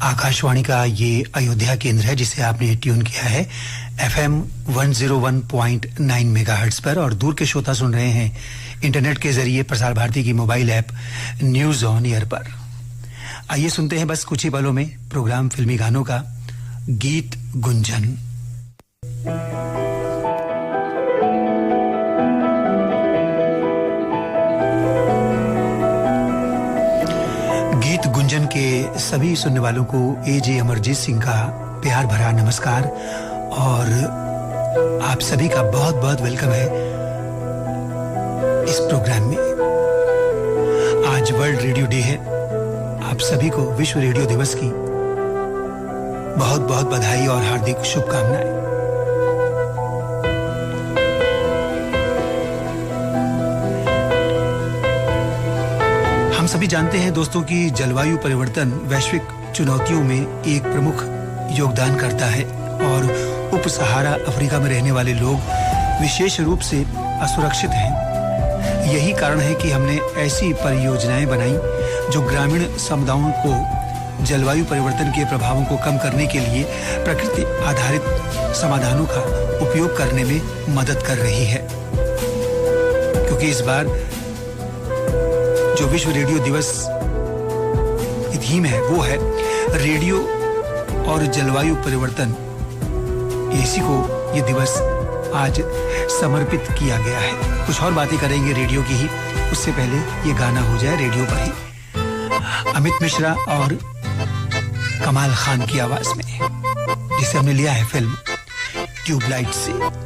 आकाशवाणी का ये अयोध्या केंद्र है जिसे आपने ट्यून किया है FM 101.9 मेगाहर्ट्ज पर और दूर के श्रोता सुन रहे हैं इंटरनेट के जरिए प्रसार भारती की mobile app news on air पर। आइए सुनते हैं बस कुछ ही पलों में प्रोग्राम फिल्मी गानों का गीत गुंजन। गीत गुंजन के सभी सुनने वालों को AJ अमरजीत सिंह का प्यार भरा नमस्कार और आप सभी का बहुत बहुत वेलकम है इस प्रोग्राम में। आज वर्ल्ड रेडियो डे है। आप सभी को विश्व रेडियो दिवस की बहुत बहुत बधाई और हार्दिक शुभकामनाएं। हम सभी जानते हैं दोस्तों कि जलवायु परिवर्तन वैश्विक चुनौतियों में एक प्रमुख योगदान करता है और उप सहारा अफ्रीका में रहने वाले लोग विशेष रूप से असुरक्षित हैं। यही कारण है कि हमने ऐसी परियोजनाएं बनाई जो ग्रामीण समुदायों को जलवायु परिवर्तन के प्रभावों को कम करने के लिए प्रकृति आधारित समाधानों का उपयोग करने में मदद कर रही है। क्योंकि इस बार जो विश्व रेडियो दिवस की थीम है वो है रेडियो और जलवायु परिवर्तन। इसी को ये दिवस आज समर्पित किया गया है। कुछ और बातें करेंगे रेडियो की ही, उससे पहले ये गाना हो जाए रेडियो पर ही। अमित मिश्रा और कमाल खान की आवाज में, जिसे हमने लिया है फिल्म ट्यूबलाइट से।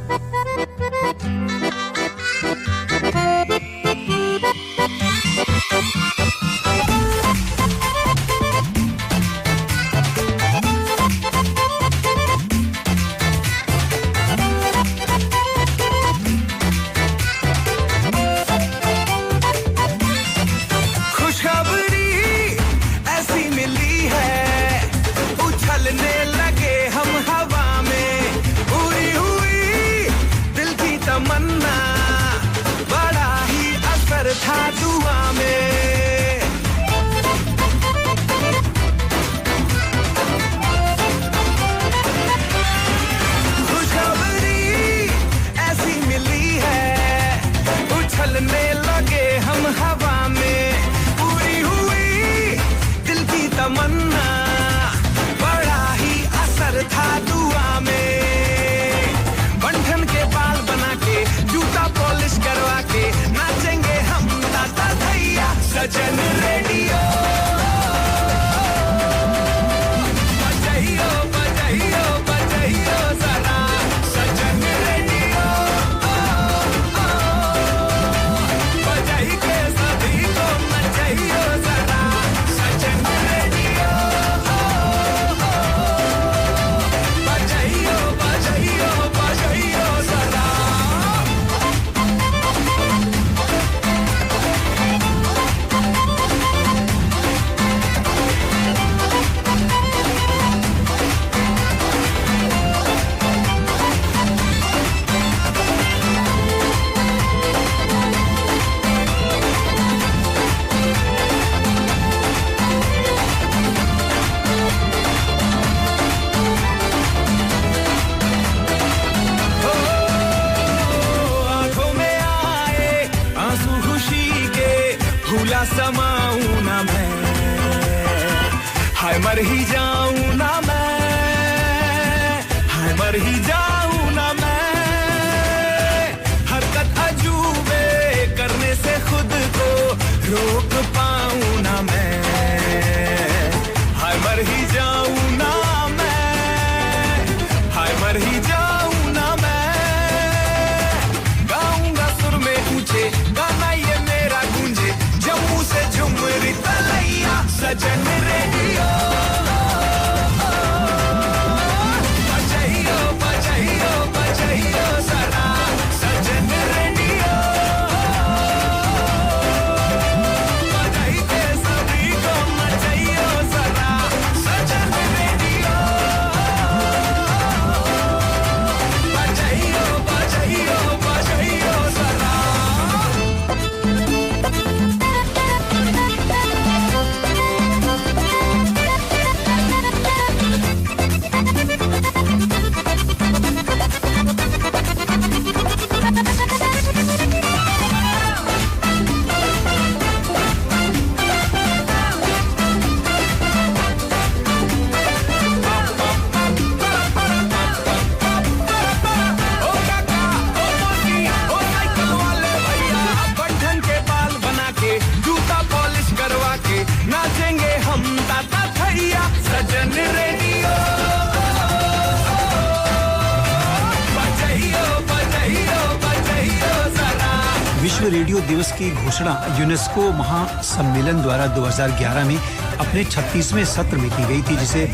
विश्व रेडियो दिवस की घोषणा यूनेस्को महासम्मेलन द्वारा 2011 में अपने 36वें सत्र में की गई थी, जिसे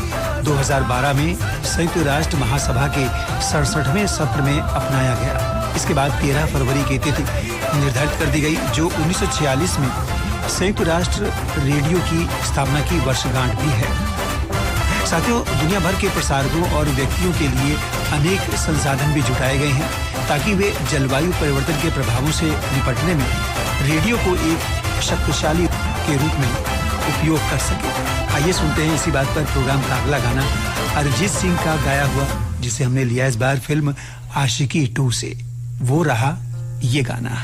2012 में संयुक्त राष्ट्र महासभा के 67वें सत्र में अपनाया गया। इसके बाद 13 फरवरी की तिथि निर्धारित कर दी गई, जो 1946 में संयुक्त राष्ट्र रेडियो की स्थापना की वर्षगांठ भी है। साथियों, दुनिया भर के प्रसारकों और व्यक्तियों के लिए अनेक संसाधन भी जुटाए गए हैं ताकि वे जलवायु परिवर्तन के प्रभावों से निपटने में रेडियो को एक शक्तिशाली के रूप में उपयोग कर सके। आइए सुनते हैं इसी बात पर प्रोग्राम का अगला गाना, अरिजीत सिंह का गाया हुआ, जिसे हमने लिया इस बार फिल्म आशिकी 2 से। वो रहा ये गाना।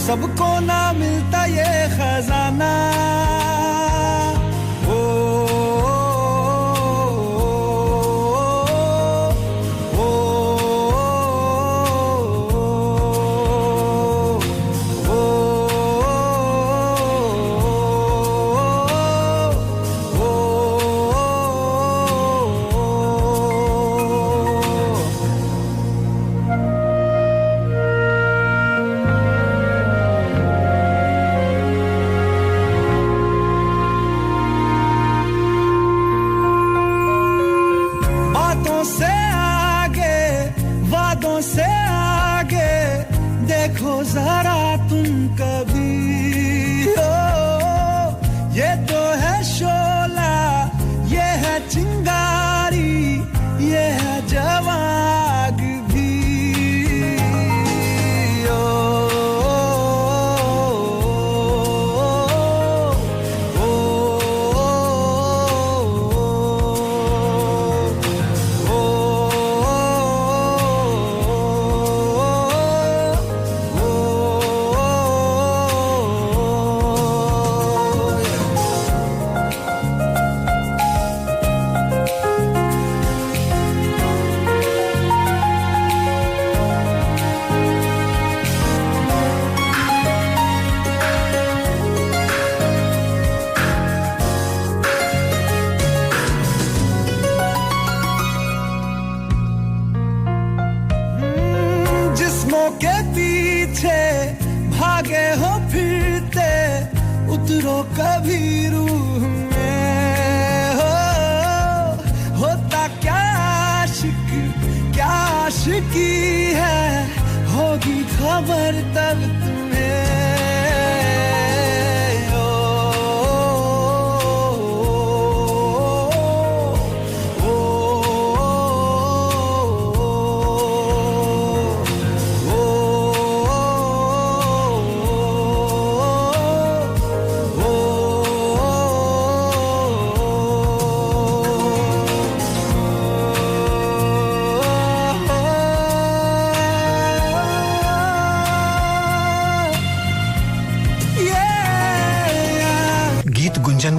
सबको ना मिलता ये खजाना।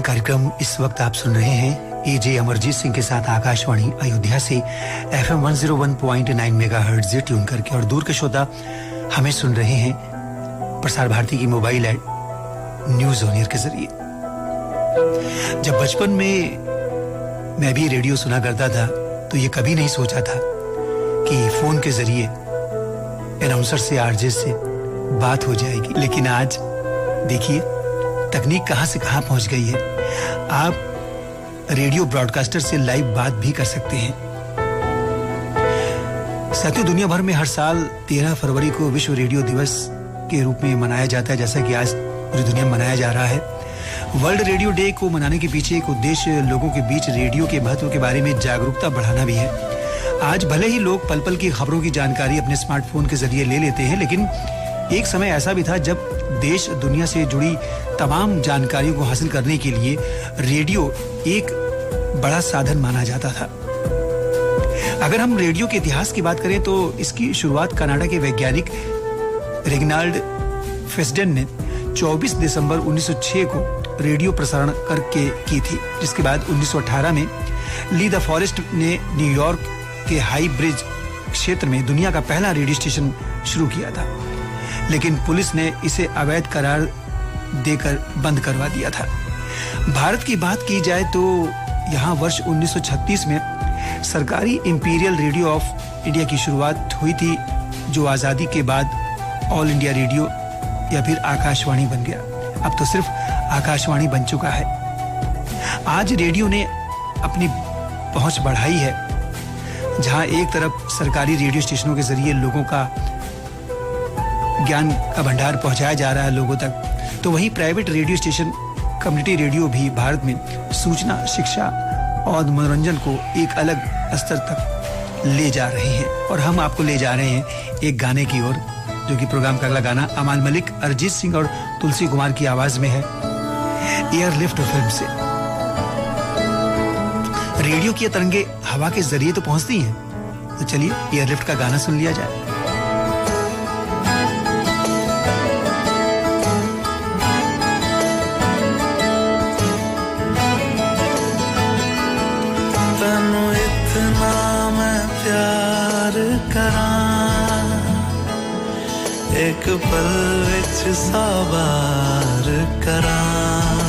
कार्यक्रम इस वक्त आप सुन रहे हैं एजे अमरजीत सिंह के साथ आकाशवाणी अयोध्या से FM 101.9 मेगाहर्ट्ज से ट्यून करके, और दूर के श्रोता हमें सुन रहे हैं प्रसार भारती की mobile app news on air के जरिए। जब बचपन में मैं भी रेडियो सुना करता था तो ये कभी नहीं सोचा था कि फोन के जरिए अनाउंसर से, आरजे से बात हो जाएगी। लेकिन आज देखिए तकनीक कहां से कहां पहुंच गई है। आप रेडियो ब्रॉडकास्टर से लाइव बात भी कर सकते हैं। साथियों, दुनिया भर में हर साल 13 फरवरी को विश्व रेडियो दिवस के रूप में मनाया जाता है, जैसा कि आज पूरी दुनिया में मनाया जा रहा है। वर्ल्ड रेडियो डे को मनाने के पीछे एक उद्देश्य लोगों के बीच रेडियो के महत्व के बारे में जागरूकता बढ़ाना भी है। आज भले ही लोग पल पल की खबरों की जानकारी अपने स्मार्टफोन के जरिए ले लेते हैं, लेकिन एक समय ऐसा भी था जब देश दुनिया से जुड़ी तमाम जानकारियों को हासिल करने के लिए रेडियो एक बड़ा साधन माना जाता था। अगर हम रेडियो के इतिहास की बात करें तो इसकी शुरुआत कनाडा के वैज्ञानिक रेगिनाल्ड फेस्डेन ने 24 दिसंबर 1906 को रेडियो प्रसारण करके की थी, जिसके बाद 1918 में ली द फॉरेस्ट ने न्यूयॉर्क के हाई ब्रिज क्षेत्र में दुनिया का पहला रेडियो स्टेशन शुरू किया था, लेकिन पुलिस ने इसे अवैध करार देकर बंद करवा दिया था। भारत की बात की जाए तो यहाँ वर्ष 1936 में सरकारी इंपीरियल रेडियो ऑफ इंडिया की शुरुआत हुई थी, जो आज़ादी के बाद ऑल इंडिया रेडियो या फिर आकाशवाणी बन गया। अब तो सिर्फ आकाशवाणी बन चुका है। आज रेडियो ने अपनी पहुंच बढ़ाई है, जहां एक तरफ सरकारी रेडियो स्टेशनों के जरिए लोगों का ज्ञान का भंडार पहुंचाया जा रहा है लोगों तक, तो वहीं private radio station, community radio भी भारत में सूचना, शिक्षा और मनोरंजन को एक अलग स्तर तक ले जा रहे हैं। और हम आपको ले जा रहे हैं एक गाने की ओर, जो कि प्रोग्राम का अगला गाना अमान मलिक, अरिजीत सिंह और तुलसी कुमार की आवाज में है, एयरलिफ्ट फिल्म से। रेडियो की तरंगे हवा के जरिए तो पहुंचती हैं, तो चलिए एयरलिफ्ट का गाना सुन लिया जाए। तनु इतना मैं प्यार करां, एक पल विच सवार करां,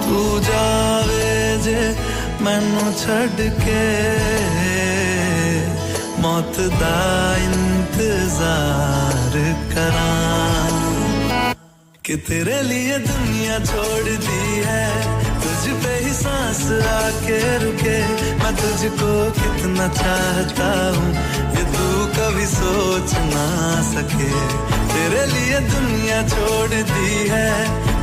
तू जावे जे मैनू छड़ के, मौत दा इंतजार करां, कि तेरे लिए दुनिया छोड़ दी है, तुझ पे ही सांस आके रुके, मैं तुझको कितना चाहता हूँ ये तू कभी सोच ना सके। तेरे लिए दुनिया छोड़ दी है,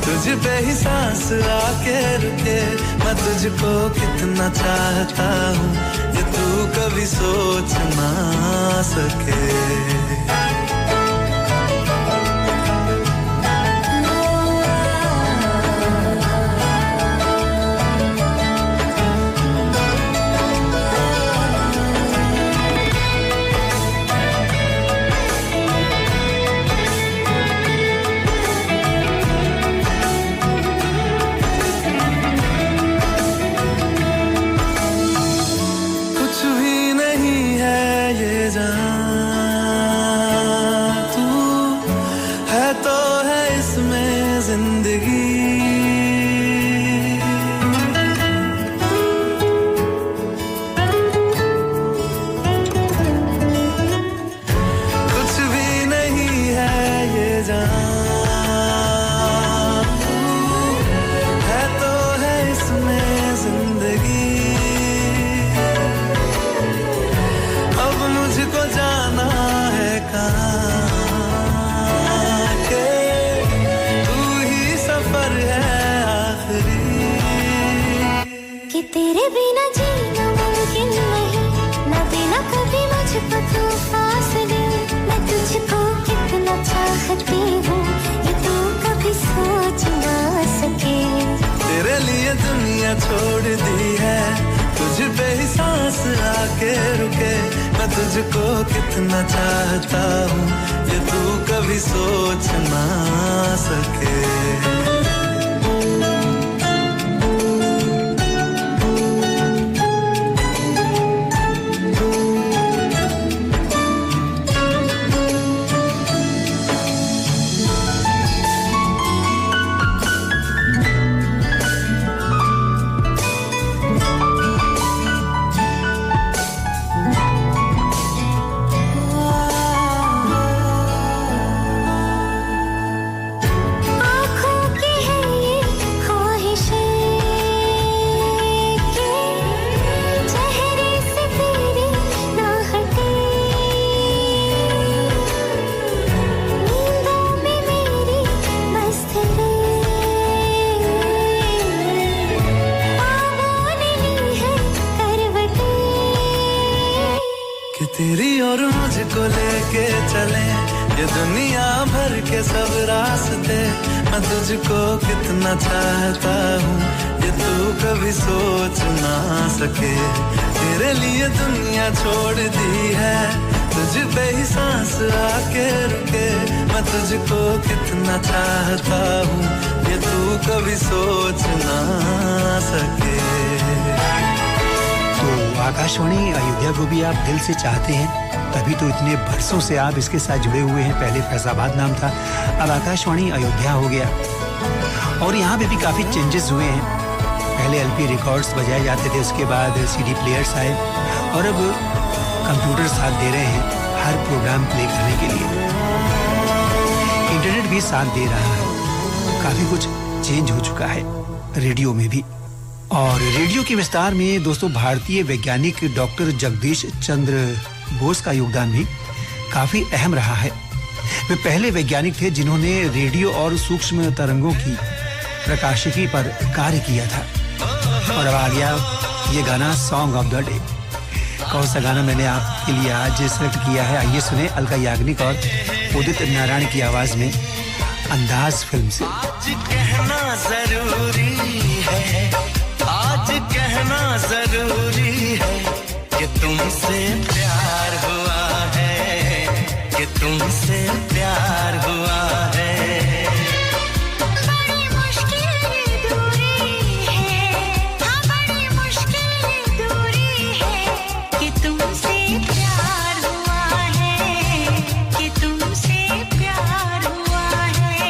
तुझ पे ही सांस आके रुके, मैं तुझको कितना चाहता हूँ ये तू कभी सोच ना सके। छोड़ दी है, तुझ पे ही सांस आके रुके, मैं तुझको कितना चाहता हूँ ये तू कभी सोच ना सके। आँखों की लेके चले ये दुनिया भर के सब रास्ते मैं तुझको कितना चाहता हूँ ये तू कभी सोच ना सके तेरे लिए दुनिया छोड़ दी है तुझ पे ही सांस आके रुके मैं तुझको कितना चाहता हूँ ये तू कभी सोच ना सके। तो आकाशवाणी अयोध्या को भी आप दिल से चाहते हैं, तभी तो इतने बरसों से आप इसके साथ जुड़े हुए हैं। पहले फैजाबाद नाम था, अब आकाशवाणी अयोध्या हो गया और यहाँ पे भी काफी चेंजेस हुए हैं। पहले एलपी रिकॉर्ड्स बजाए जाते थे, उसके बाद सीडी प्लेयर्स आए और अब कंप्यूटर साथ दे रहे हैं हर प्रोग्राम प्ले करने के लिए। इंटरनेट भी साथ दे रहा है, काफी कुछ चेंज हो चुका है रेडियो में भी। और रेडियो के विस्तार में दोस्तों भारतीय वैज्ञानिक डॉक्टर जगदीश चंद्र बोस का योगदान भी काफी अहम रहा है। वे पहले वैज्ञानिक थे जिन्होंने रेडियो और सूक्ष्म तरंगों की प्रकाशिकी पर कार्य किया था। और अब आ गया ये गाना सॉन्ग ऑफ द डे। कौन सा गाना मैंने आपके लिए आज सेलेक्ट किया है, आइए सुने। अलका याग्निक और उदित नारायण की आवाज में अंदाज फिल्म से। आज कहना जरूरी है, आज कहना जरूरी है कि तुमसे प्यार हुआ है, कि तुमसे प्यार हुआ है। बड़ी मुश्किल दूरी है, हाँ बड़ी मुश्किल दूरी है कि तुमसे प्यार हुआ है, कि तुमसे प्यार हुआ है।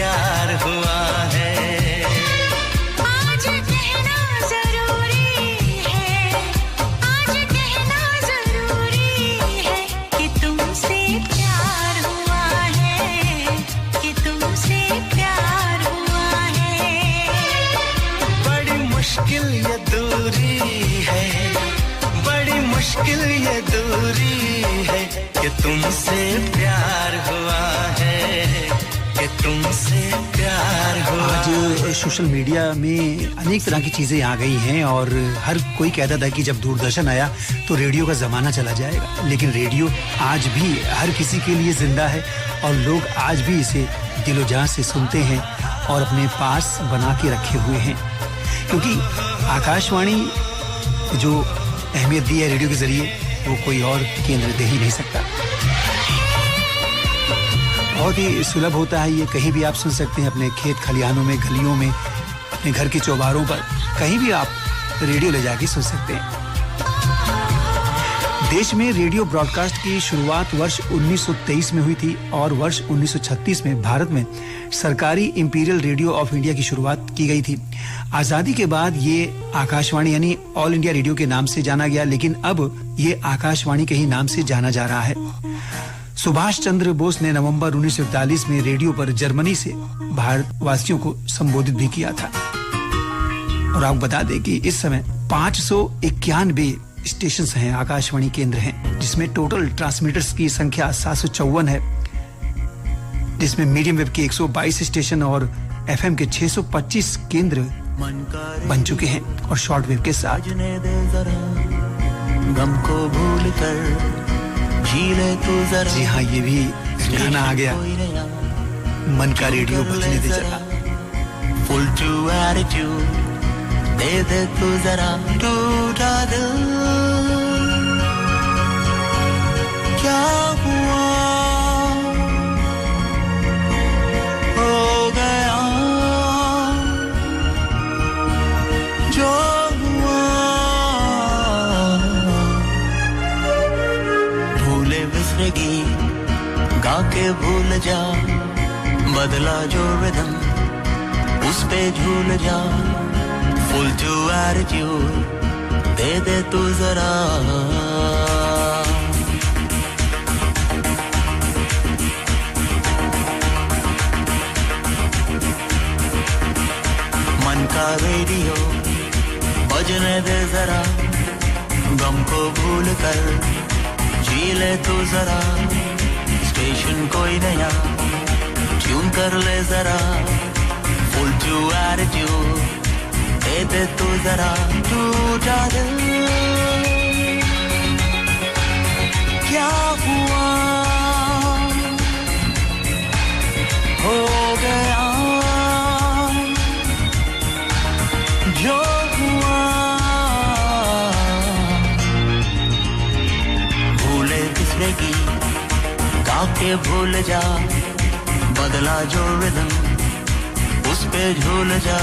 प्यार हुआ है आज कहना जरूरी है आज कहना जरूरी है कि तुमसे प्यार हुआ है कि तुमसे प्यार हुआ है बड़ी मुश्किल ये दूरी है बड़ी मुश्किल ये दूरी है कि तुमसे प्यार हुआ है कि तुमसे प्यार हुआ आज सोशल मीडिया में अनेक तरह की चीजें आ गई हैं और हर कोई कहता था कि जब दूरदर्शन आया तो रेडियो का जमाना चला जाएगा, लेकिन रेडियो आज भी हर किसी के लिए जिंदा है और लोग आज भी इसे दिलो जान से सुनते हैं और अपने पास बना के रखे हुए हैं, क्योंकि आकाशवाणी जो अहमियत दी है रेडियो के जरिए वो कोई और केंद्र दे ही नहीं सकता। बहुत ही सुलभ होता है ये, कहीं भी आप सुन सकते हैं, अपने खेत खलिहानों में, गलियों में, अपने घर के चौबारों पर, कहीं भी आप रेडियो ले जाके सुन सकते हैं। देश में रेडियो ब्रॉडकास्ट की शुरुआत वर्ष 1923 में हुई थी और वर्ष 1936 में भारत में सरकारी इंपीरियल रेडियो ऑफ इंडिया की शुरुआत की गई थी। आजादी के बाद ये आकाशवाणी यानी ऑल इंडिया रेडियो के नाम से जाना गया, लेकिन अब ये आकाशवाणी के ही नाम से जाना जा रहा है। सुभाष चंद्र बोस ने नवंबर 1941 में रेडियो पर जर्मनी से भारतवासियों को संबोधित भी किया था। और आपको बता दें कि इस समय 591 स्टेशन हैं, आकाशवाणी केंद्र हैं, जिसमें टोटल ट्रांसमीटर्स की संख्या 754 है, जिसमें मीडियम वेव के 122 स्टेशन और एफएम के 625 केंद्र बन चुके हैं और शॉर्ट वेव के साथ। गम को भूल कर जीले तू जरा। जी हाँ, ये भी गाना आ गया, मन का रेडियो बजने दे जरा। फुल टू एटीट्यूड दे दे तू जरा टूटा दिल क्या हुआ हो गया जो हुआ भूले बिसरेगी गा के भूल जा बदला जो रिदम उस पे झूल जा फुल टू एटीट्यूड दे दे तू जरा मन का रेडियो बजने दे जरा गम को भूल कर जी ले तू जरा स्टेशन कोई नया ट्यून कर ले जरा फुल टू एटीट्यूड दे दे तू जरा टूटा दिल क्या हुआ हो गया जो हुआ भूले बिसरेगी गा के भूल जा बदला जो रिदम उस पे झूल जा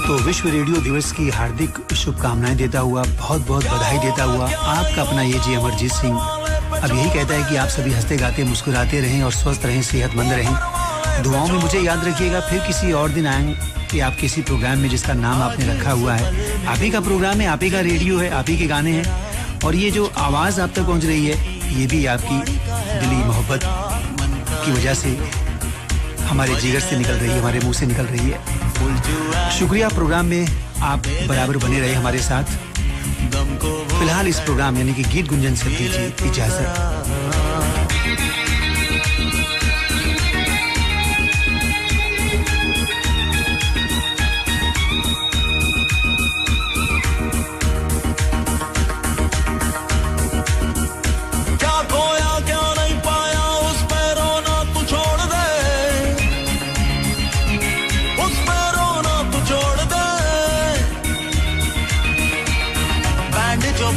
तो विश्व रेडियो दिवस की हार्दिक शुभकामनाएं देता हुआ, बहुत बहुत बधाई देता हुआ, आपका अपना ये जी अमरजीत सिंह अब यही कहता है कि आप सभी हंसते गाते मुस्कुराते रहें और स्वस्थ रहें, सेहतमंद रहें। दुआओं में मुझे याद रखिएगा। फिर किसी और दिन आएंगे आप किसी प्रोग्राम में जिसका नाम आपने रखा हुआ है। आप ही का प्रोग्राम है, आप ही का रेडियो है, आप ही के गाने हैं और ये जो आवाज आप तक पहुंच रही है ये भी आपकी दिली मोहब्बत की वजह से हमारे जिगर से निकल रही है, हमारे मुंह से निकल रही है। शुक्रिया, प्रोग्राम में आप बराबर बने रहे हमारे साथ। फिलहाल इस प्रोग्राम यानी कि गीत गुंजन से दीजिए इजाजत।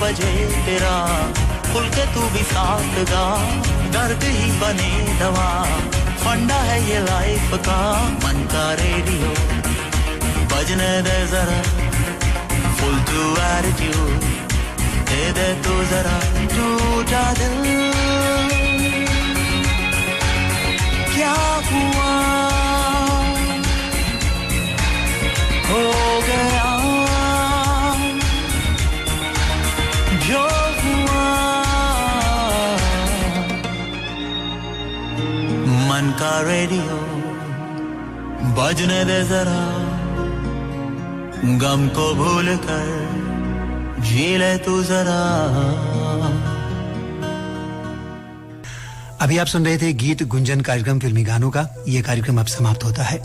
बजे तेरा खुल के तू भी साथ गा, दर्द ही बने दवा, फंडा है ये लाइफ का। मन का रेडियो बजने दे जरा फुल टू एटीट्यूड दे दे तू जरा टूटा दिल क्या हुआ हो गया जो हुआ मन का रेडियो बजने दे जरा गम को भूल कर जी ले तू जरा। अभी आप सुन रहे थे गीत गुंजन कार्यक्रम फिल्मी गानों का। ये कार्यक्रम अब समाप्त होता है।